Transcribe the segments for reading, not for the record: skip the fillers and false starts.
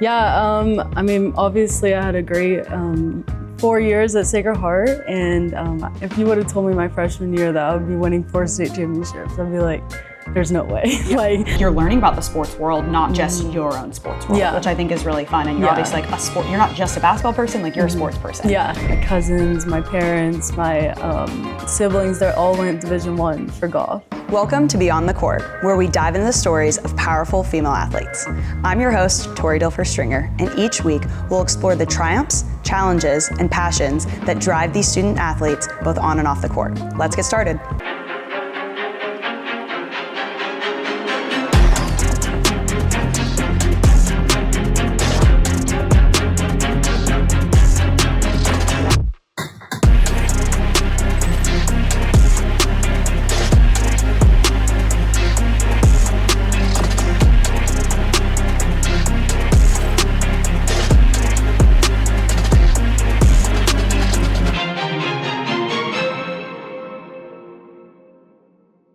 Yeah, I mean, obviously I had a great 4 years at Sacred Heart, and if you would have told me my freshman year that I would be winning 4 state championships, I'd be like, there's no way. Like, you're learning about the sports world, not just your own sports world, which I think is really fun. And you're obviously like a sport, you're not just a basketball person, like you're a sports person. Yeah, my cousins, my parents, my siblings, they all went Division I for golf. Welcome to Beyond the Court, where we dive into the stories of powerful female athletes. I'm your host, Tori Dilfer-Stringer, and each week we'll explore the triumphs, challenges, and passions that drive these student athletes both on and off the court. Let's get started.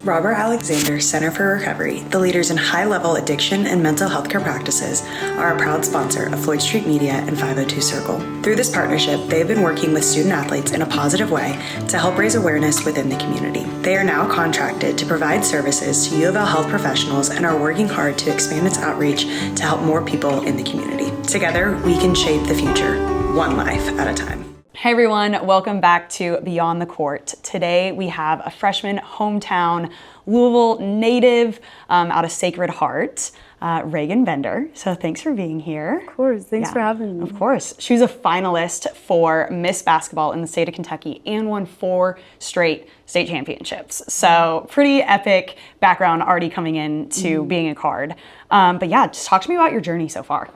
Robert Alexander Center for Recovery, the leaders in high-level addiction and mental health care practices, are a proud sponsor of Floyd Street Media and 502 Circle. Through this partnership, they have been working with student athletes in a positive way to help raise awareness within the community. They are now contracted to provide services to U of L health professionals and are working hard to expand its outreach to help more people in the community. Together, we can shape the future, one life at a time. Hey everyone, welcome back to Beyond the Court. Today we have a freshman hometown Louisville native out of Sacred Heart, Reagan Bender. So thanks for being here. Of course, thanks for having me. Of course. She was a finalist for Miss Basketball in the state of Kentucky and won 4 straight state championships. So pretty epic background already coming into being a card. But yeah, just talk to me about your journey so far.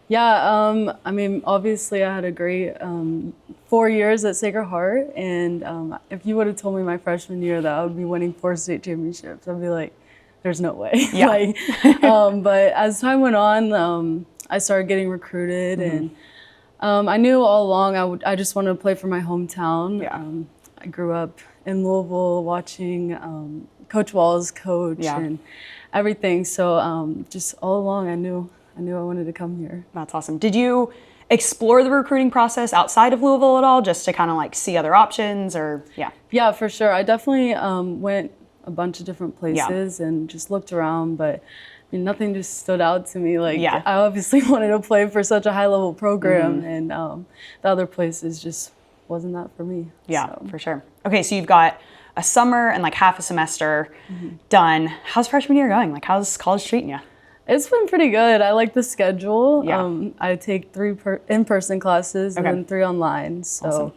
Yeah, I mean, obviously I had a great 4 years at Sacred Heart, and if you would have told me my freshman year that I would be winning 4 state championships, I'd be like, there's no way. Yeah. But as time went on, I started getting recruited, and I knew all along I just wanted to play for my hometown. Yeah. I grew up in Louisville watching Coach Walls coach and everything, so just all along I knew I wanted to come here. That's awesome. Did you explore the recruiting process outside of Louisville at all, just to kind of like see other options, or Yeah, for sure. I definitely went a bunch of different places and just looked around, but I mean, nothing just stood out to me. Like, I obviously wanted to play for such a high-level program, and the other places just wasn't that for me. Yeah, so. For sure. Okay, so you've got a summer and like half a semester done. How's freshman year going? Like, how's college treating you? It's been pretty good. I like the schedule. I take 3 in-person classes and then 3 online. So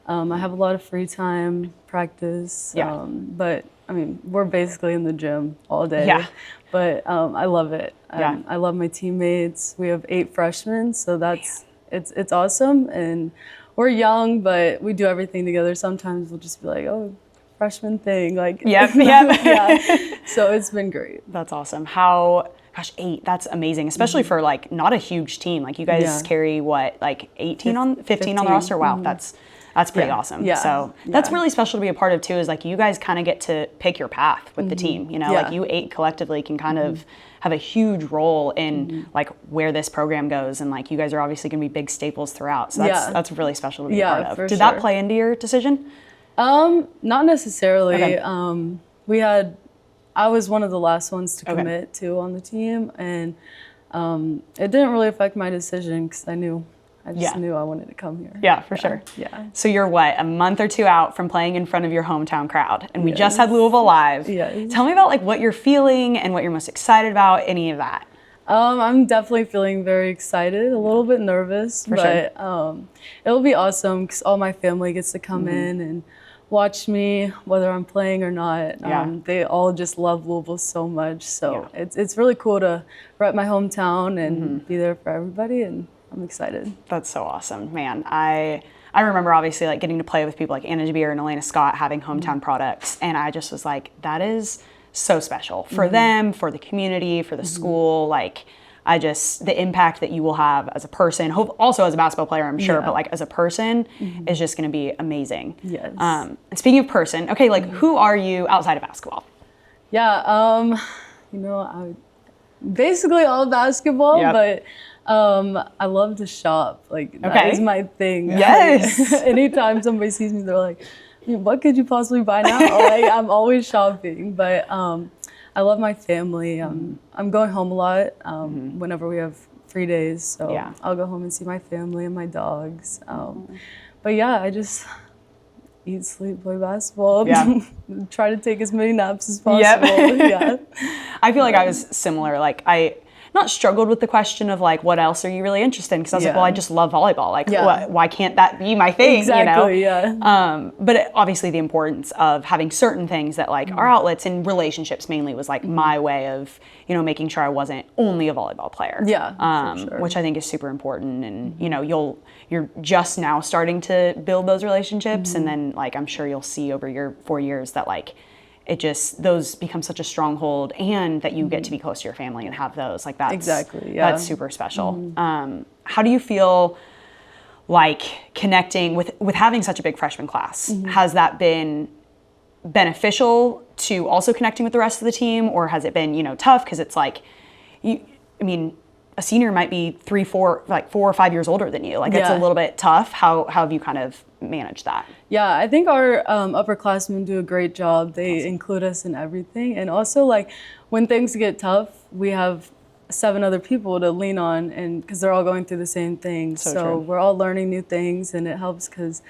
I have a lot of free time, practice. But I mean, we're basically in the gym all day. Yeah. But I love it. I love my teammates. We have 8 freshmen, so it's awesome. And we're young, but we do everything together. Sometimes we'll just be like, oh, freshman thing. Like, So it's been great. That's awesome. Gosh, 8, that's amazing, especially for like not a huge team. Like you guys carry what, like 15 on the roster? Wow, that's pretty awesome. Yeah. So that's really special to be a part of too, is like you guys kind of get to pick your path with the team, you know, like you 8 collectively can kind of have a huge role in like where this program goes, and like you guys are obviously gonna be big staples throughout. So that's really special to be a part of. Did that play into your decision? Not necessarily. Okay. I was one of the last ones to commit to on the team, and it didn't really affect my decision because I just knew I wanted to come here. Yeah, for sure. Yeah. So you're what, a month or 2 out from playing in front of your hometown crowd, and we just had Louisville live. Yes. Tell me about like what you're feeling and what you're most excited about, any of that. I'm definitely feeling very excited, a little bit nervous, but it'll be awesome because all my family gets to come in and watch me, whether I'm playing or not. They all just love Louisville so much. So it's really cool to rep my hometown and be there for everybody, and I'm excited. That's so awesome, man. I remember obviously like getting to play with people like Anna Jabir and Elena Scott having hometown products, and I just was like, that is so special for them, for the community, for the school. Like, the impact that you will have as a person, also as a basketball player, I'm sure, but like as a person is just going to be amazing. Yes. And speaking of person, okay, like who are you outside of basketball? Yeah, basically all basketball, but I love to shop. Like that is my thing. Yes. Anytime somebody sees me, they're like, "What could you possibly buy now?" Like I'm always shopping. But I love my family. I'm going home a lot whenever we have free days. So I'll go home and see my family and my dogs. But yeah, I just eat, sleep, play basketball. Try to take as many naps as possible. I feel like I was similar. Like I not struggled with the question of like, what else are you really interested in? Because I was like, well, I just love volleyball. Like, why can't that be my thing? Exactly, But obviously the importance of having certain things that like are outlets, and relationships mainly was like my way of, making sure I wasn't only a volleyball player. For sure. Which I think is super important. And, you're just now starting to build those relationships. And then like, I'm sure you'll see over your 4 years that like, those become such a stronghold, and that you get to be close to your family and have those, like that's that's super special. How do you feel like connecting with having such a big freshman class? Has that been beneficial to also connecting with the rest of the team, or has it been, tough? Cause it's like, a senior might be 4 or 5 years older than you. Like it's a little bit tough. How have you kind of managed that? Yeah, I think our upperclassmen do a great job. They include us in everything. And also like when things get tough, we have 7 other people to lean on, and because they're all going through the same thing. So we're all learning new things, and it helps because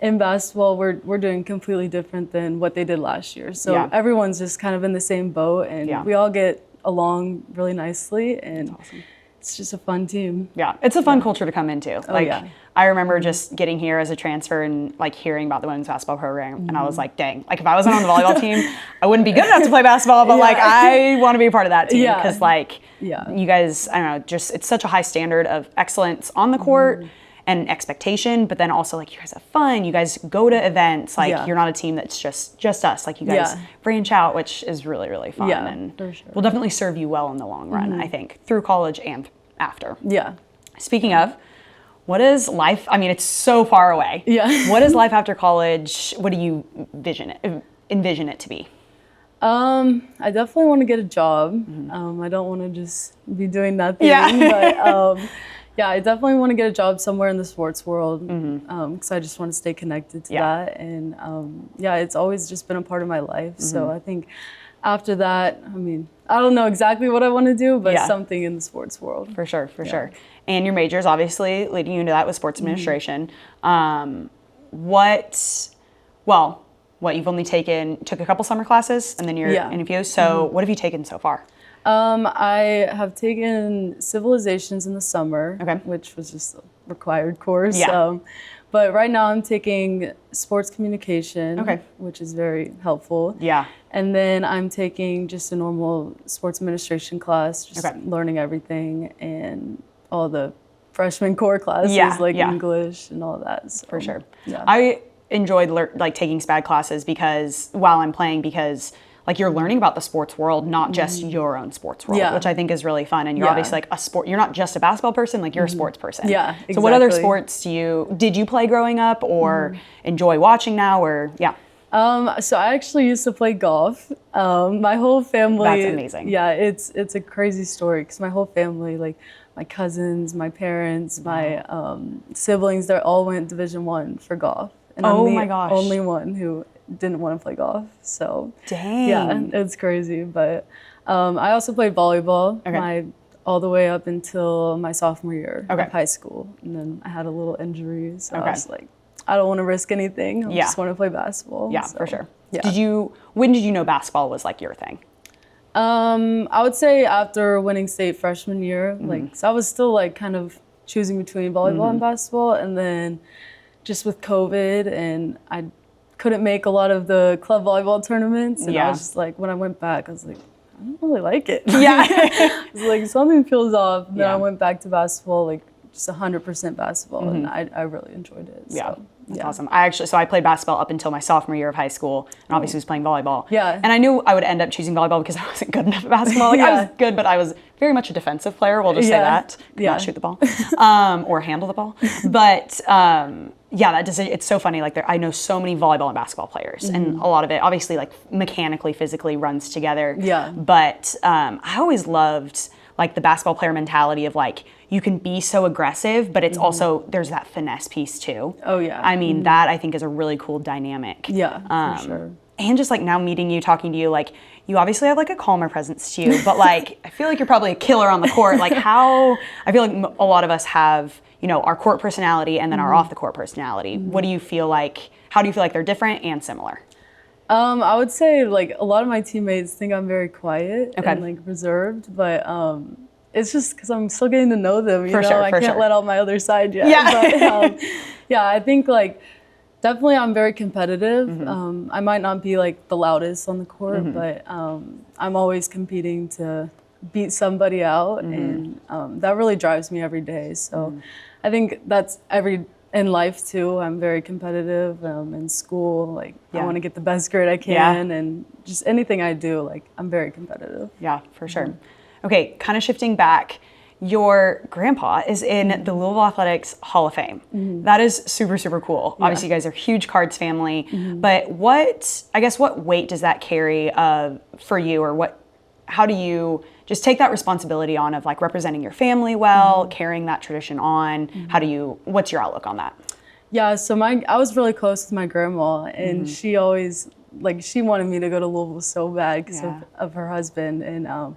in basketball, we're doing completely different than what they did last year. So everyone's just kind of in the same boat, and we all get along really nicely. And it's just a fun team. Yeah, it's a fun culture to come into. I remember just getting here as a transfer and like hearing about the women's basketball program, and I was like, dang, like if I wasn't on the volleyball team, I wouldn't be good enough to play basketball, but like I want to be a part of that team because like you guys, I don't know, just it's such a high standard of excellence on the court and expectation, but then also like you guys have fun, you guys go to events, like you're not a team that's just us, like you guys branch out, which is really, really fun and will definitely serve you well in the long run, I think, through college and after. Speaking of, what is life? I mean, it's so far away. What is life after college? What do you envision it to be? I definitely want to get a job. I don't want to just be doing nothing, but I definitely want to get a job somewhere in the sports world because I just want to stay connected to that. And it's always just been a part of my life. So I think after that, I mean, I don't know exactly what I want to do, but something in the sports world. For sure. And your majors, obviously, leading you into that was sports administration. You've only took a couple summer classes, and then you're in a few. So what have you taken so far? I have taken civilizations in the summer, which was just a required course. But right now I'm taking sports communication, which is very helpful. And then I'm taking just a normal sports administration class, just learning everything and all the freshman core classes like English and all that. So, for sure. I enjoyed taking SPAD classes while I'm playing because like you're learning about the sports world, not just your own sports world, which I think is really fun. And you're obviously like you're not just a basketball person, like you're a sports person. So what other sports did you play growing up or enjoy watching now or So I actually used to play golf. My whole family. That's amazing. Yeah, it's a crazy story because my whole family, like my cousins, my parents, my siblings, they all went Division I for golf. And I'm the only one who didn't want to play golf. So dang. Yeah, it's crazy. But I also played volleyball all the way up until my sophomore year of high school. And then I had a little injury. So I was like, I don't want to risk anything. I just want to play basketball. For sure. When did you know basketball was like your thing? I would say after winning state freshman year, so I was still like kind of choosing between volleyball and basketball. And then just with COVID and I couldn't make a lot of the club volleyball tournaments. And I was just like, when I went back, I was like, I don't really like it. I was like, something feels off. And then I went back to basketball, like just 100% basketball. And I really enjoyed it. So. That's awesome. I played basketball up until my sophomore year of high school, and obviously was playing volleyball. And I knew I would end up choosing volleyball because I wasn't good enough at basketball. Like I was good, but I was very much a defensive player. We'll just say that. Could not shoot the ball or handle the ball. But it's so funny. Like I know so many volleyball and basketball players, and a lot of it obviously like mechanically, physically runs together. But I always loved like the basketball player mentality of like, you can be so aggressive, but it's also, there's that finesse piece too. Oh yeah. I mean, that I think is a really cool dynamic. Yeah, for sure. And just like now meeting you, talking to you, like you obviously have like a calmer presence to you, but like, I feel like you're probably a killer on the court. Like how, I feel like a lot of us have, you know, our court personality and then our off the court personality. What do you feel like, how do you feel like they're different and similar? I would say like a lot of my teammates think I'm very quiet and like reserved, but it's just because I'm still getting to know them. You know, I can't let out my other side yet. Yeah. But, yeah, I think like definitely I'm very competitive. I might not be like the loudest on the court, but I'm always competing to beat somebody out, and that really drives me every day. So I think that's in life too. I'm very competitive. In school, like I want to get the best grade I can, and just anything I do, like I'm very competitive. Yeah, for sure. Okay, kind of shifting back, your grandpa is in the Louisville Athletics Hall of Fame. That is super, super cool. Obviously, you guys are a huge Cards family, but what weight does that carry for you, or how do you just take that responsibility on of like representing your family well, carrying that tradition on? What's your outlook on that? Yeah, so I was really close with my grandma, and she always, like, she wanted me to go to Louisville so bad because of her husband. And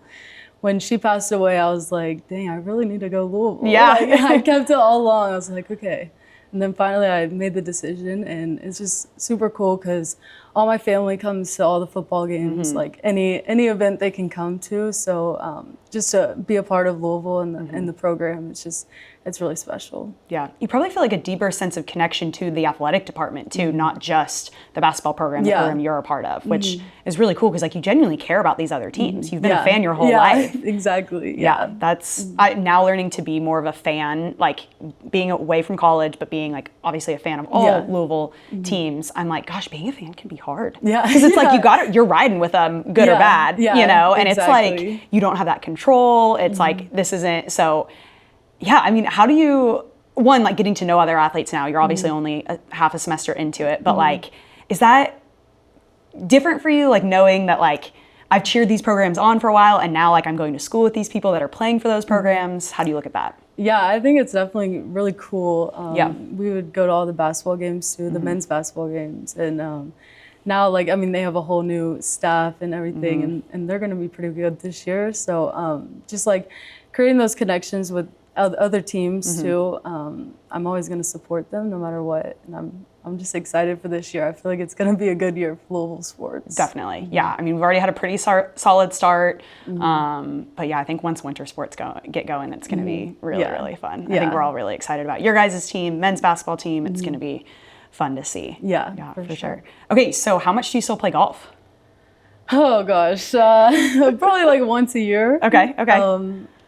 when she passed away, I was like, dang, I really need to go to Louisville. Yeah. Like, I kept it all along. I was like, okay. And then finally I made the decision, and it's just super cool because all my family comes to all the football games, like any event they can come to. So just to be a part of Louisville and the program, it's really special. Yeah, you probably feel like a deeper sense of connection to the athletic department too, not just the basketball program, the program you're a part of, which is really cool because like you genuinely care about these other teams. You've been a fan your whole life. Exactly. Yeah, that's now learning to be more of a fan, like being away from college, but being like obviously a fan of all Louisville teams. I'm like, gosh, being a fan can be hard. Yeah, because it's like you're riding with them, good or bad, you know, and it's like you don't have that control. It's like this isn't so. Yeah, I mean, how do you, like getting to know other athletes now, you're obviously only half a semester into it, but like, is that different for you? Like knowing that like, I've cheered these programs on for a while and now like I'm going to school with these people that are playing for those programs. How do you look at that? Yeah, I think it's definitely really cool. We would go to all the basketball games too, the men's basketball games. And now, like, I mean, they have a whole new staff and everything, and they're going to be pretty good this year. So just like creating those connections with other teams too. I'm always going to support them no matter what, and I'm just excited for this year. I feel like it's going to be a good year for Louisville sports. Definitely, yeah. I mean, we've already had a pretty solid start, but yeah, I think once winter sports get going, it's going to be really fun. I think we're all really excited about your guys' team, men's basketball team. It's going to be fun to see. Yeah, for sure. Okay, so how much do you still play golf? Oh gosh, probably like once a year. Okay.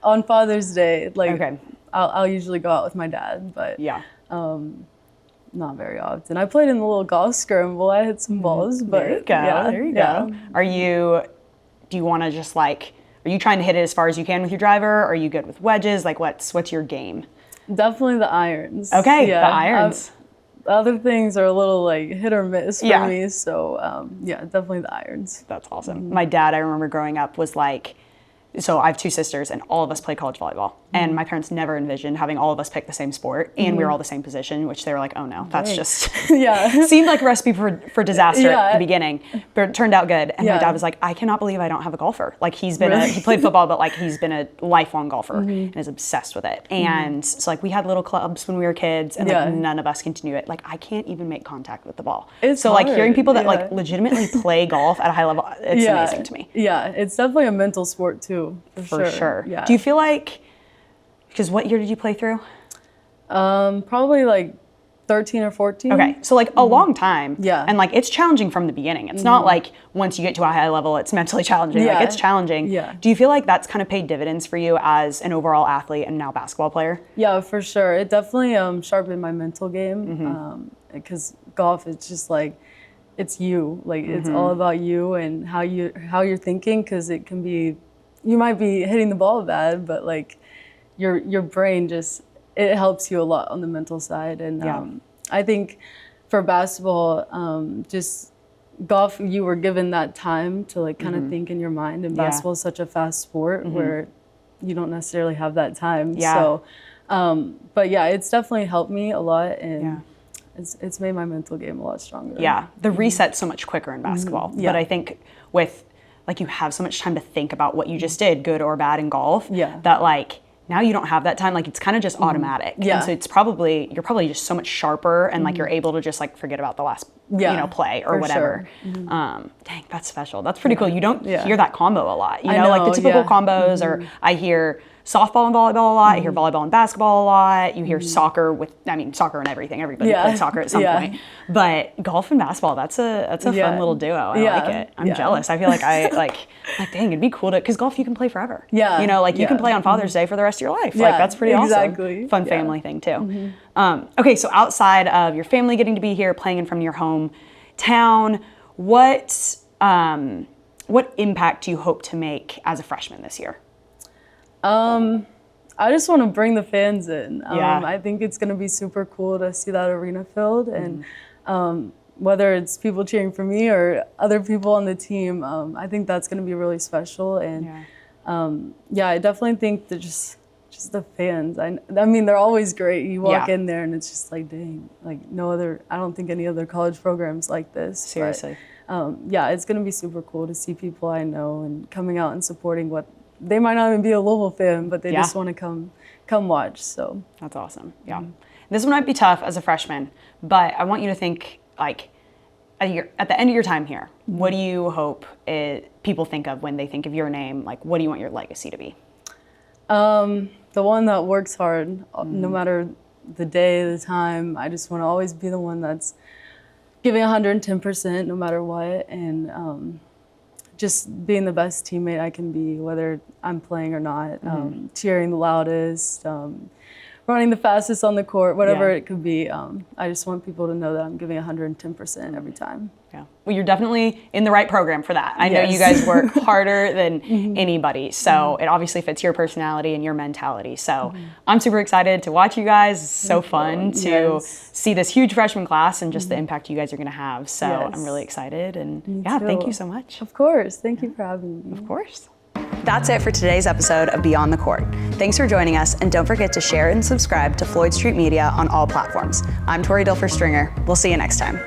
On Father's Day, like I'll usually go out with my dad, but not very often. I played in the little golf scramble. I hit some balls, but there you go. Do you want to just like, are you trying to hit it as far as you can with your driver? Are you good with wedges? Like what's your game? Definitely the irons. Okay, the irons. Other things are a little like hit or miss for me, so definitely the irons. That's awesome. My dad, I remember growing up, was like, so I have two sisters and all of us play college volleyball. And my parents never envisioned having all of us pick the same sport and we were all the same position, which they were like, oh no, that's just, seemed like a recipe for disaster at the beginning, but it turned out good. And my dad was like, I cannot believe I don't have a golfer. Like he played football, but like he's been a lifelong golfer and is obsessed with it. And so like we had little clubs when we were kids and like none of us continue it. Like I can't even make contact with the ball. It's so hard. Like hearing people that like legitimately play golf at a high level, it's amazing to me. Yeah, it's definitely a mental sport too. For sure. Yeah. Do you feel like, because what year did you play through? Probably like 13 or 14. Okay, so like a long time. Yeah. And like it's challenging from the beginning. It's not like once you get to a high level, it's mentally challenging. Like it's challenging. Yeah. Do you feel like that's kind of paid dividends for you as an overall athlete and now basketball player? Yeah, for sure. It definitely sharpened my mental game because golf is just like, it's you. Like it's all about you and how you're thinking, because it can be, you might be hitting the ball bad, but like your brain just, it helps you a lot on the mental side. And I think for basketball, just golf, you were given that time to like kind of think in your mind, and basketball is such a fast sport where you don't necessarily have that time. Yeah. So, but yeah, it's definitely helped me a lot, and it's made my mental game a lot stronger. Yeah, the reset's so much quicker in basketball. Yeah. But I think with, like, you have so much time to think about what you just did, good or bad in golf, that like, now you don't have that time. Like, it's kind of just automatic. Yeah. And so you're probably just so much sharper, and like, you're able to just like forget about the last, play or whatever. Sure. Dang, that's special. That's pretty cool. You don't hear that combo a lot. You know, like the typical combos, or I hear softball and volleyball a lot. I hear volleyball and basketball a lot. You hear soccer soccer and everything. Everybody plays soccer at some point. But golf and basketball, that's a fun little duo. I like it. I'm jealous. I feel like dang, it'd be cool to, because golf you can play forever. Yeah. You know, like you can play on Father's Day for the rest of your life. Like that's pretty awesome. Fun family thing too. Okay, so outside of your family getting to be here, playing in from your hometown, what impact do you hope to make as a freshman this year? I just want to bring the fans in. I think it's going to be super cool to see that arena filled, and whether it's people cheering for me or other people on the team, I think that's going to be really special. And I definitely think that just the fans. I mean, they're always great. You walk in there and it's just like, dang, like I don't think any other college programs like this. Seriously. But, it's going to be super cool to see people I know and coming out and supporting what they might not even be a Louisville fan, but they just want to come watch. So that's awesome. Yeah. This one might be tough as a freshman, but I want you to think, like, at the end of your time here, what do you hope people think of when they think of your name? Like, what do you want your legacy to be? The one that works hard, no matter the day, the time. I just want to always be the one that's giving 110% no matter what, and just being the best teammate I can be, whether I'm playing or not, cheering the loudest, running the fastest on the court, whatever it could be. I just want people to know that I'm giving 110% every time. Yeah. Well, you're definitely in the right program for that. I know you guys work harder than anybody, so it obviously fits your personality and your mentality. So I'm super excited to watch you guys. It's so fun to see this huge freshman class and just the impact you guys are going to have. So I'm really excited, and thank you so much. Of course. Thank you for having me. Of course. That's it for today's episode of Beyond the Court. Thanks for joining us, and don't forget to share and subscribe to Floyd Street Media on all platforms. I'm Tori Dilfer-Stringer. We'll see you next time.